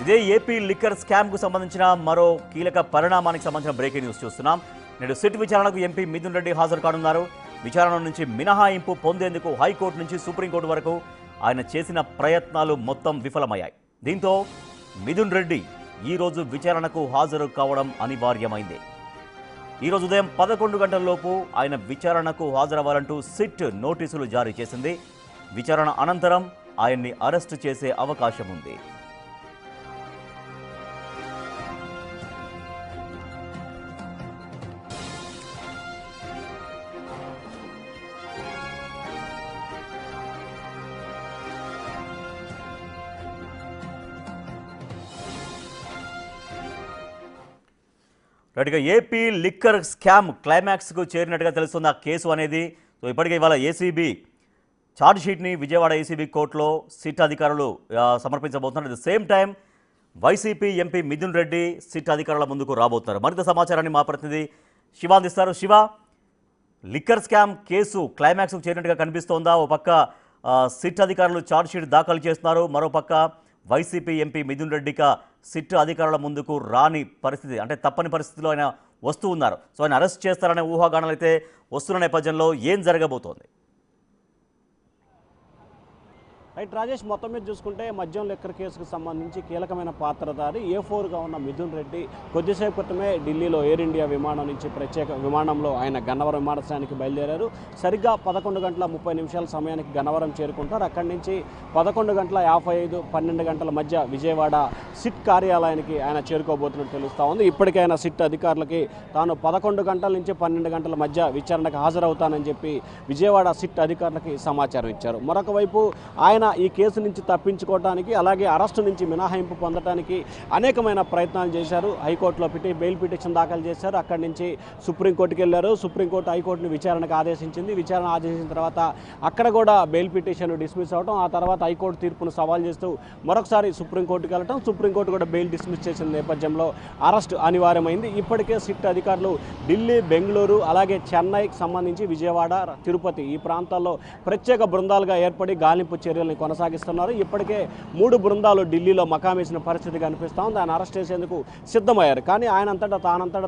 ఇదే AP liquor scam కు సంబంధించిన మరో కీలక పరిణామానికి సంబంధించిన బ్రేకింగ్ న్యూస్ చూస్తున్నాం. నేడు సిట్ విచారణకు ఎంపీ మిథున్ రెడ్డి హాజరు కానున్నారు. విచారణ నుంచి మినహాయింపు పొందేందుకు హైకోర్టు నుంచి సుప్రీంకోర్టు వరకు ఆయన చేసిన ప్రయత్నాలు మొత్తం విఫలమయ్యాయి. దీంతో మిథున్ రెడ్డి ఈరోజు విచారణకు హాజరు కావడం అనివార్యమైంది. ఈరోజు ఉదయం 11 గంటలలోపు ఆయన విచారణకు హాజరవ్వాలంటూ సిట్ నోటీసులు జారీ చేసింది. విచారణ అనంతరం ఆయన్ని అరెస్టు చేసే అవకాశం ఉంది. రైట్గా ఏపీ లిక్కర్ స్కామ్ క్లైమాక్స్కు చేరినట్టుగా తెలుస్తుంది ఆ కేసు అనేది. సో ఇప్పటికే ఇవాళ ఏసీబీ ఛార్జ్ షీట్ని విజయవాడ ఏసీబీ కోర్టులో సిట్ అధికారులు సమర్పించబోతున్నారు. At the same time YCP MP Mithun Reddy SIT అధికారుల ముందుకు రాబోతున్నారు. మరింత సమాచారాన్ని మా ప్రతినిధి శివ అందిస్తారు. శివ, లిక్కర్ స్కామ్ కేసు క్లైమాక్స్కు చేరినట్టుగా కనిపిస్తోందా? ఓ పక్క సిట్ అధికారులు ఛార్జ్ షీట్ దాఖలు చేస్తున్నారు, మరోపక్క వైసీపీ ఎంపీ మిథున్ రెడ్డికి సిట్ అధికారుల ముందుకు రాని పరిస్థితి, అంటే తప్పని పరిస్థితిలో ఆయన వస్తూ ఉన్నారు. సో ఆయన అరెస్ట్ చేస్తారనే ఊహాగానాలు అయితే వస్తున్న నేపథ్యంలో ఏం జరగబోతోంది? రైట్ రాజేష్, మొత్తం మీద చూసుకుంటే మద్యం లిక్కర్ కేసుకు సంబంధించి కీలకమైన పాత్రధారి A4గా ఉన్న మిథున్ రెడ్డి కొద్దిసేపు క్రితమే ఢిల్లీలో ఎయిర్ ఇండియా విమానం నుంచి ప్రత్యేక విమానంలో ఆయన గన్నవరం విమానాశ్రయానికి బయలుదేరారు. సరిగ్గా 11 గంటల 30 నిమిషాల సమయానికి గన్నవరం చేరుకుంటారు. అక్కడి నుంచి 11 గంటల 55, 12 గంటల మధ్య విజయవాడ సిట్ కార్యాలయానికి ఆయన చేరుకోబోతున్నట్టు తెలుస్తూ ఉంది. ఇప్పటికే ఆయన సిట్ అధికారులకి తాను 11 గంటల నుంచి 12 గంటల మధ్య విచారణకు హాజరవుతానని చెప్పి విజయవాడ సిట్ అధికారులకి సమాచారం ఇచ్చారు. మరొక వైపు ఆయన ఈ కేసు నుంచి తప్పించుకోవడానికి, అలాగే అరెస్టు నుంచి మినహాయింపు పొందడానికి అనేకమైన ప్రయత్నాలు చేశారు. హైకోర్టులో బెయిల్ పిటిషన్ దాఖలు చేశారు. అక్కడి నుంచి సుప్రీంకోర్టుకి వెళ్ళారు. సుప్రీంకోర్టు హైకోర్టుని విచారణకు ఆదేశించింది. విచారణ ఆదేశించిన తర్వాత అక్కడ కూడా బెయిల్ పిటిషన్ డిస్మిస్ అవడం, ఆ తర్వాత హైకోర్టు తీర్పును సవాల్ చేస్తూ మరొకసారి సుప్రీంకోర్టుకి వెళ్ళడం, సుప్రీంకోర్టు కూడా బెయిల్ డిస్మిస్ చేసిన నేపథ్యంలో అరెస్టు అనివార్యమైంది. ఇప్పటికే సిట్ అధికారులు ఢిల్లీ, బెంగళూరు, అలాగే చెన్నైకి సంబంధించి విజయవాడ, తిరుపతి ఈ ప్రాంతాల్లో ప్రత్యేక బృందాలుగా ఏర్పడి గాలింపు చర్యలను కొనసాగిస్తున్నారు. ఇప్పటికే 3 బృందాలు ఢిల్లీలో మకామేసిన పరిస్థితి కనిపిస్తూ ఉంది. ఆయన అరెస్ట్ చేసేందుకు సిద్ధమయ్యారు. కానీ ఆయనంతటా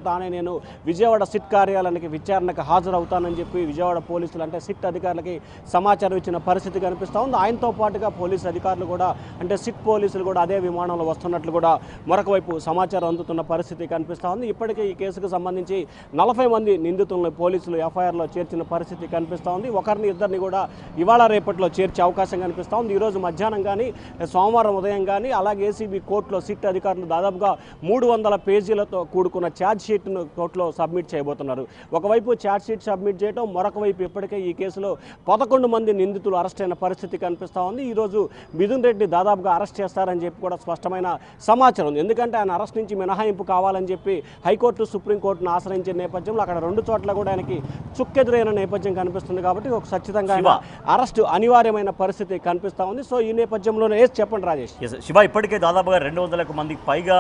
తానే నేను విజయవాడ సిట్ కార్యాలయానికి విచారణకు హాజరవుతానని చెప్పి విజయవాడ పోలీసులు, అంటే సిట్ అధికారులకి సమాచారం ఇచ్చిన పరిస్థితి కనిపిస్తూ ఉంది. ఆయనతో పాటుగా పోలీసు అధికారులు కూడా, అంటే సిట్ పోలీసులు కూడా అదే విమానంలో వస్తున్నట్లు కూడా మరొక వైపు సమాచారం అందుతున్న పరిస్థితి కనిపిస్తూ ఉంది. ఇప్పటికే ఈ కేసుకు సంబంధించి 40 మంది నిందితులను పోలీసులు ఎఫ్ఐఆర్లో చేర్చిన పరిస్థితి కనిపిస్తూ ఉంది. ఒకరిని ఇద్దరిని కూడా ఇవాళ రేపట్లో చేర్చే అవకాశం కనిపిస్తూ ఉంది. ఈరోజు మధ్యాహ్నం కానీ, సోమవారం ఉదయం కానీ, అలాగే ఏసీబీ కోర్టులో సిట్ అధికారులు దాదాపుగా 300 పేజీలతో కూడుకున్న ఛార్జ్ షీట్ను కోర్టులో సబ్మిట్ చేయబోతున్నారు. ఒకవైపు ఛార్జ్ షీట్ సబ్మిట్ చేయడం, మరొక వైపు ఇప్పటికే ఈ కేసులో 11 మంది నిందితులు అరెస్ట్ అయిన పరిస్థితి కనిపిస్తూ ఉంది. ఈరోజు మిథున్ రెడ్డి దాదాపుగా అరెస్ట్ చేస్తారని చెప్పి కూడా స్పష్టమైన సమాచారం ఉంది. ఎందుకంటే ఆయన అరెస్ట్ నుంచి మినహాయింపు కావాలని చెప్పి హైకోర్టు, సుప్రీంకోర్టును ఆశ్రయించిన నేపథ్యంలో అక్కడ 2 చోట్ల కూడా ఆయనకి చుక్కెదురైన నేపథ్యం కనిపిస్తుంది. కాబట్టి ఒక ఖచ్చితంగా ఆయన అరెస్టు అనివార్యమైన పరిస్థితి కనిపిస్తూ ఉంది. సో ఈ నేపథ్యంలోనే చెప్పండి రాజేష్. శివ, ఇప్పటికే దాదాపుగా 200కు మందికి పైగా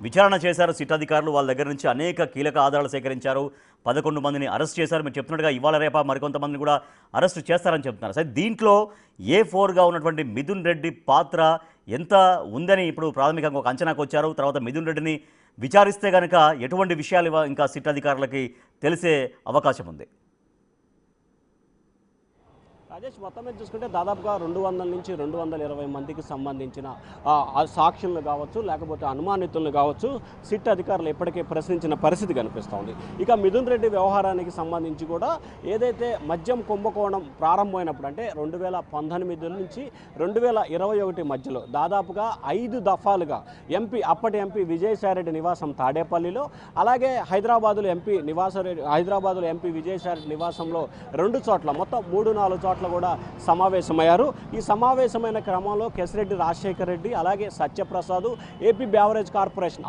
విచారణ చేశారు సిట్ అధికారులు. వాళ్ళ దగ్గర నుంచి అనేక కీలక ఆధారాలు సేకరించారు. 11 మందిని అరెస్ట్ చేశారు. మీరు చెప్తున్నట్టుగా ఇవాళ రేప మరికొంతమందిని కూడా అరెస్ట్ చేస్తారని చెప్తున్నారు. సరే, దీంట్లో A4గా ఉన్నటువంటి మిథున్ రెడ్డి పాత్ర ఎంత ఉందని ఇప్పుడు ప్రాథమికంగా ఒక అంచనాకు వచ్చారు. తర్వాత మిథున్ రెడ్డిని విచారిస్తే కనుక ఎటువంటి విషయాలు ఇంకా సిట్ అధికారులకి తెలిసే అవకాశం ఉంది? రాజేష్, మొత్తం మీద చూసుకుంటే దాదాపుగా 200 నుంచి 220 మందికి సంబంధించిన సాక్షులను కావచ్చు, లేకపోతే అనుమానితులను కావచ్చు, సిట్ అధికారులు ఇప్పటికే ప్రశ్నించిన పరిస్థితి కనిపిస్తూ ఉంది. ఇక మిథున్ రెడ్డి వ్యవహారానికి సంబంధించి కూడా ఏదైతే మద్యం కుంభకోణం ప్రారంభమైనప్పుడు, అంటే 2019 నుంచి 2021 మధ్యలో దాదాపుగా 5 దఫాలుగా అప్పటి ఎంపీ విజయసాయిరెడ్డి నివాసం తాడేపల్లిలో, అలాగే హైదరాబాదులో ఎంపీ విజయసాయిరెడ్డి నివాసంలో 2 చోట్ల, మొత్తం 3-4 చోట్ల కూడా సమావేశమయ్యారు. ఈ సమావేశమైన క్రమంలో కేసిరెడ్డి రాజశేఖర్ రెడ్డి, అలాగే సత్యప్రసాద్,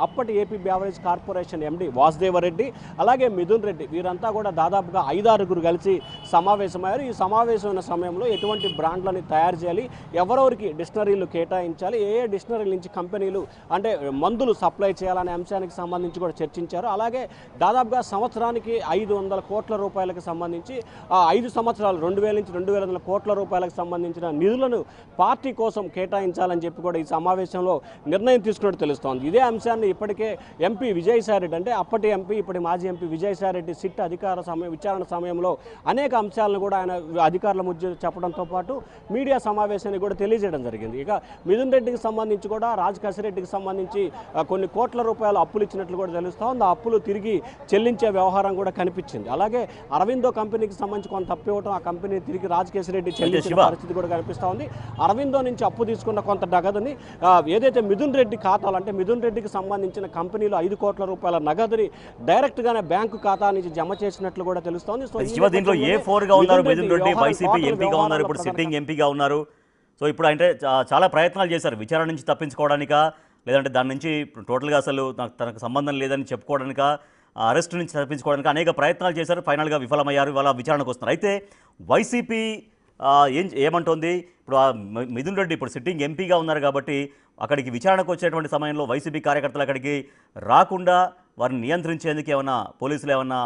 అప్పటి AP beverage corporation MD Vasudeva Reddy, అలాగే మిథున్ రెడ్డి, వీరంతా కూడా దాదాపుగా 5-6 కలిసి సమావేశమయ్యారు. ఈ సమావేశమైన సమయంలో ఎటువంటి బ్రాండ్లని తయారు చేయాలి, ఎవరెవరికి డిక్షనరీలు కేటాయించాలి, ఏ డిక్షనరీల నుంచి కంపెనీలు అంటే మందులు సప్లై చేయాలనే అంశానికి సంబంధించి కూడా చర్చించారు. అలాగే దాదాపుగా సంవత్సరానికి 500 కోట్ల రూపాయలకు సంబంధించి 5 సంవత్సరాలు 2000 నుంచి కోట్ల రూపాయలకు సంబంధించిన నిధులను పార్టీ కోసం కేటాయించాలని చెప్పి కూడా ఈ సమావేశంలో నిర్ణయం తీసుకున్నట్టు తెలుస్తోంది. ఇదే అంశాన్ని ఇప్పటికే ఎంపీ విజయసాయిరెడ్డి, అంటే అప్పటి ఎంపీ ఇప్పటి మాజీ ఎంపీ విజయసాయిరెడ్డి సిట్ విచారణ సమయంలో అనేక అంశాలను కూడా ఆయన అధికారుల మధ్య చెప్పడంతో పాటు మీడియా సమావేశాన్ని కూడా తెలియజేయడం జరిగింది. ఇక మిథున్ రెడ్డికి సంబంధించి కూడా రాజ్ కసిరెడ్డికి సంబంధించి కొన్ని కోట్ల రూపాయల అప్పులు ఇచ్చినట్లు కూడా తెలుస్తోంది. ఆ అప్పులు తిరిగి చెల్లించే వ్యవహారం కూడా కనిపించింది. అలాగే అరవిందో కంపెనీకి సంబంధించి కొంత అప్పు ఇవ్వడం, ఆ కంపెనీ తిరిగి రాజ్ కేసిరెడ్డి చెల్లించిన పరిస్థితి కూడా కనిపిస్తూ ఉంది. అరవిందో నుంచి అప్పు తీసుకున్న కొంత నగదుని ఏదైతే మిథున్ రెడ్డి ఖాతాలు, అంటే మిథున్ రెడ్డికి సంబంధించిన కంపెనీలో 5 కోట్ల రూపాయల నగదుని డైరెక్ట్ గానే బ్యాంకు ఖాతా నుంచి జమ చేసినట్లు కూడా తెలుస్తోంది. సో దీంట్లో A4 గా ఉన్నారు మిథున్ రెడ్డి, వైసీపీ ఎంపీగా ఉన్నారు, ఇప్పుడు సిట్టింగ్ ఎంపీగా ఉన్నారు. సో ఇప్పుడు అంటే చాలా ప్రయత్నాలు చేశారు విచారణ నుంచి తప్పించుకోవడానికా, లేదంటే దాని నుంచి టోటల్గా అసలు తనకు సంబంధం లేదని చెప్పుకోవడానికా, అరెస్ట్ నుంచి తప్పించుకోవడానికి అనేక ప్రయత్నాలు చేశారు. ఫైనల్గా విఫలమయ్యారు. ఇవాళ విచారణకు వస్తున్నారు. అయితే వైసీపీ ఏమంటోంది, ఇప్పుడు మిథున్ రెడ్డి ఇప్పుడు సిట్టింగ్ ఎంపీగా ఉన్నారు కాబట్టి అక్కడికి విచారణకు వచ్చేటువంటి సమయంలో వైసీపీ కార్యకర్తలు అక్కడికి రాకుండా వారిని నియంత్రించేందుకు ఏమన్నా పోలీసులు ఏమన్నా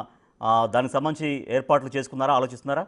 దానికి సంబంధించి ఏర్పాట్లు చేసుకున్నారా, ఆలోచిస్తున్నారా?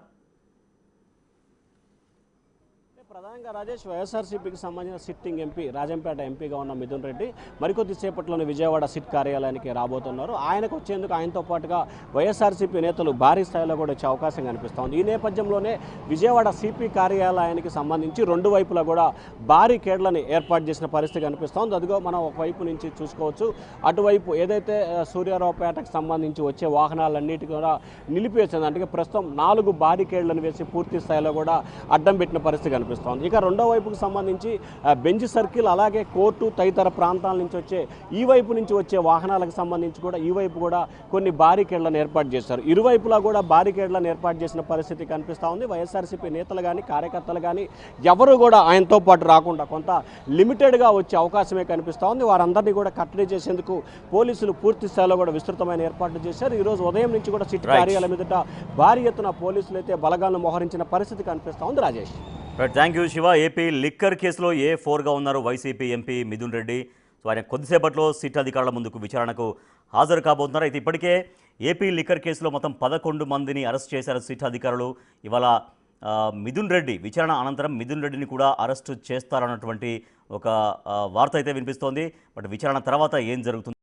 ప్రధానంగా రాజేష్, వైఎస్ఆర్సీపీకి సంబంధించిన సిట్టింగ్ ఎంపీ, రాజంపేట ఎంపీగా ఉన్న మిథున్ రెడ్డి మరికొద్ది సేపట్లోనే విజయవాడ సిట్ కార్యాలయానికి రాబోతున్నారు. ఆయనకు వచ్చేందుకు ఆయనతో పాటుగా వైఎస్ఆర్సీపీ నేతలు భారీ స్థాయిలో కూడా వచ్చే అవకాశం కనిపిస్తోంది. ఈ నేపథ్యంలోనే విజయవాడ సిపి కార్యాలయానికి సంబంధించి రెండు వైపులా కూడా భారీ కేడ్లని ఏర్పాటు చేసిన పరిస్థితి కనిపిస్తోంది. అదిగో మనం ఒకవైపు నుంచి చూసుకోవచ్చు. అటువైపు ఏదైతే సూర్యారావుపేటకు సంబంధించి వచ్చే వాహనాలన్నిటి కూడా నిలిపివేసింది. అంటే ప్రస్తుతం 4 భారీ కేడ్లను వేసి పూర్తి స్థాయిలో కూడా అడ్డం పెట్టిన పరిస్థితి కనిపిస్తుంది. ఇక రెండో వైపుకు సంబంధించి బెంచ్ సర్కిల్, అలాగే కోర్టు తదితర ప్రాంతాల నుంచి వచ్చే ఈ వైపు నుంచి వచ్చే వాహనాలకు సంబంధించి కూడా ఈ వైపు కూడా కొన్ని బారికేడ్లను ఏర్పాటు చేశారు. ఇరువైపులా కూడా బారికేడ్లను ఏర్పాటు చేసిన పరిస్థితి కనిపిస్తూ ఉంది. వైఎస్ఆర్సీపీ నేతలు కానీ కార్యకర్తలు కానీ ఎవరు కూడా ఆయనతో పాటు రాకుండా కొంత లిమిటెడ్గా వచ్చే అవకాశమే కనిపిస్తూ ఉంది. వారందరినీ కూడా కట్టడి చేసేందుకు పోలీసులు పూర్తి స్థాయిలో కూడా విస్తృతమైన ఏర్పాట్లు చేశారు. ఈరోజు ఉదయం నుంచి కూడా సిట్ కార్యాలయం ఎదుట భారీ ఎత్తున పోలీసులు అయితే బలగాలను మోహరించిన పరిస్థితి కనిపిస్తూ ఉంది. Rajesh, thank you Shiva. AP liquor కేసులో A4గా ఉన్నారు YCP MP Mithun Reddy. So ఆయన కొద్దిసేపట్లో సిట్ అధికారుల ముందుకు విచారణకు హాజరు కాబోతున్నారు. అయితే ఇప్పటికే ఏపీ లిక్కర్ కేసులో మొత్తం 11 మందిని అరెస్ట్ చేశారు సిట్ అధికారులు. ఇవాళ మిథున్ రెడ్డి విచారణ అనంతరం మిథున్ రెడ్డిని కూడా అరెస్టు చేస్తారన్నటువంటి ఒక వార్త అయితే వినిపిస్తోంది. బట్ విచారణ తర్వాత ఏం జరుగుతుంది?